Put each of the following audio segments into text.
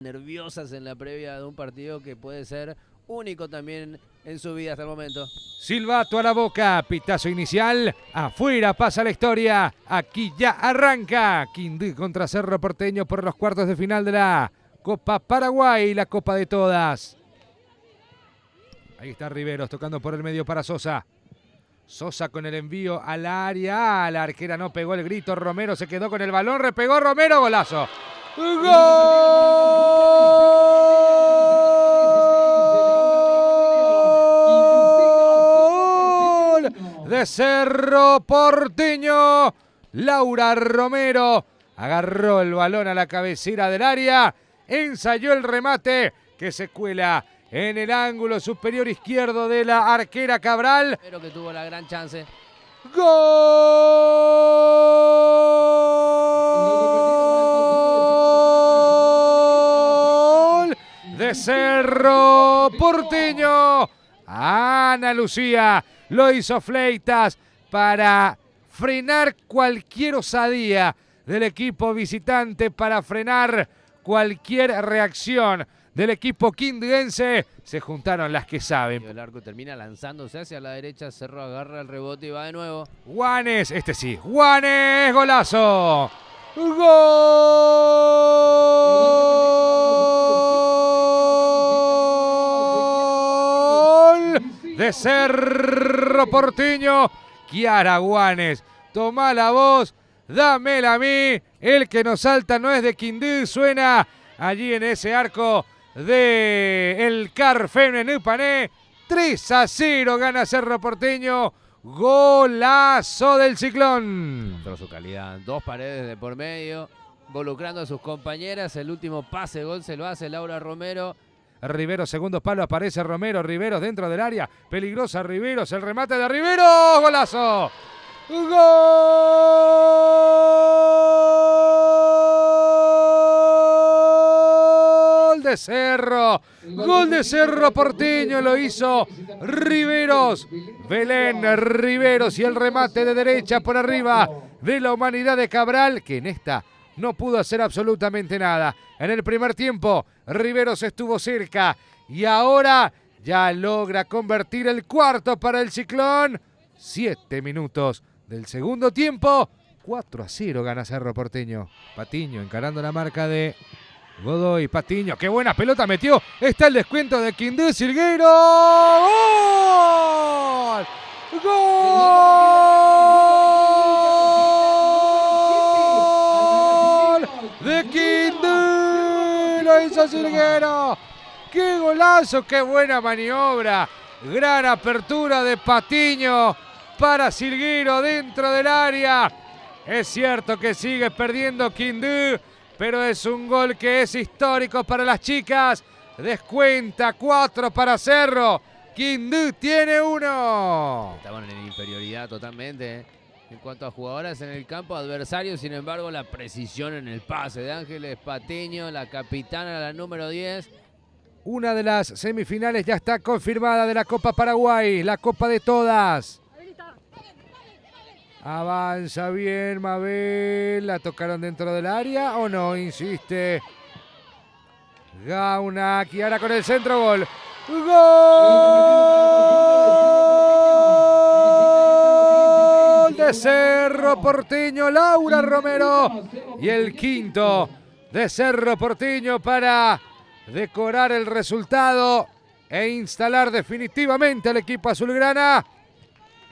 nerviosas en la previa de un partido que puede ser único también en su vida hasta el momento. Silbato a la boca, pitazo inicial, afuera pasa la historia, aquí ya arranca Quindío contra Cerro Porteño por los cuartos de final de la Copa Paraguay, la Copa de todas. Ahí está Riveros tocando por el medio para Sosa. Sosa con el envío al área, la arquera no pegó el grito, Romero se quedó con el balón, repegó Romero, golazo. ¡Gol de Cerro Porteño! Laura Romero agarró el balón a la cabecera del área, ensayó el remate que se cuela en el ángulo superior izquierdo de la arquera Cabral. Pero que tuvo la gran chance. ¡Gol de Cerro Porteño! Ana Lucía lo hizo Fleitas para frenar cualquier osadía del equipo visitante, para frenar cualquier reacción del equipo quindiense. Se juntaron las que saben. El arco termina lanzándose hacia la derecha, Cerro agarra el rebote y va de nuevo. Juanes, este sí, Juanes, golazo. Gol de Cerro Porteño. Kiara Juanes, toma la voz, dámela a mí. El que nos salta no es de Quindío, suena allí en ese arco de el Carfem Nupané. 3-0 gana Cerro Porteño. Golazo del Ciclón. Por su calidad, dos paredes de por medio, involucrando a sus compañeras. El último pase gol se lo hace Laura Romero. Riveros, segundo palo, aparece Romero. Riveros dentro del área, peligrosa Riveros, el remate de Riveros. Golazo. Gol de Cerro. Gol de Cerro Porteño, lo hizo Riveros. Belén Riveros y el remate de derecha por arriba de la Humanidad de Cabral, que en esta no pudo hacer absolutamente nada. En el primer tiempo, Riveros estuvo cerca y ahora ya logra convertir el cuarto para el Ciclón. 7 minutos del segundo tiempo. 4-0 gana Cerro Porteño. Patiño encarando la marca de Godoy. Patiño, qué buena pelota metió. Está el descuento de Quindío Silgueiro. ¡Gol! ¡Gol! De Quindío, lo hizo Silgueiro. ¡Qué golazo! ¡Qué buena maniobra! Gran apertura de Patiño para Silgueiro dentro del área. Es cierto que sigue perdiendo Quindío, pero es un gol que es histórico para las chicas. Descuenta 4 para Cerro. Quindío tiene 1. Estaban en inferioridad totalmente en cuanto a jugadoras en el campo adversario. Sin embargo, la precisión en el pase de Ángeles Patiño, la capitana, la número 10. Una de las semifinales ya está confirmada de la Copa Paraguay, la Copa de todas. Avanza bien Mabel, la tocaron dentro del área o no, insiste Gauna, Kiara con el centro, gol. Gol de Cerro Porteño, Laura Romero, y el quinto de Cerro Porteño para decorar el resultado e instalar definitivamente al equipo azulgrana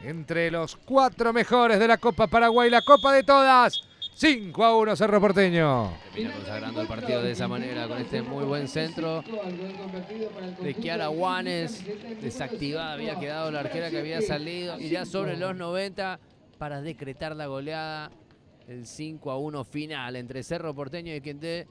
entre los 4 mejores de la Copa Paraguay, la Copa de todas. 5-1 Cerro Porteño. Termina consagrando el partido de esa manera, con este muy buen centro de Kiara Juanes. Desactivada había quedado la arquera que había salido, y ya sobre los 90 para decretar la goleada. El 5-1 final entre Cerro Porteño y Quindío.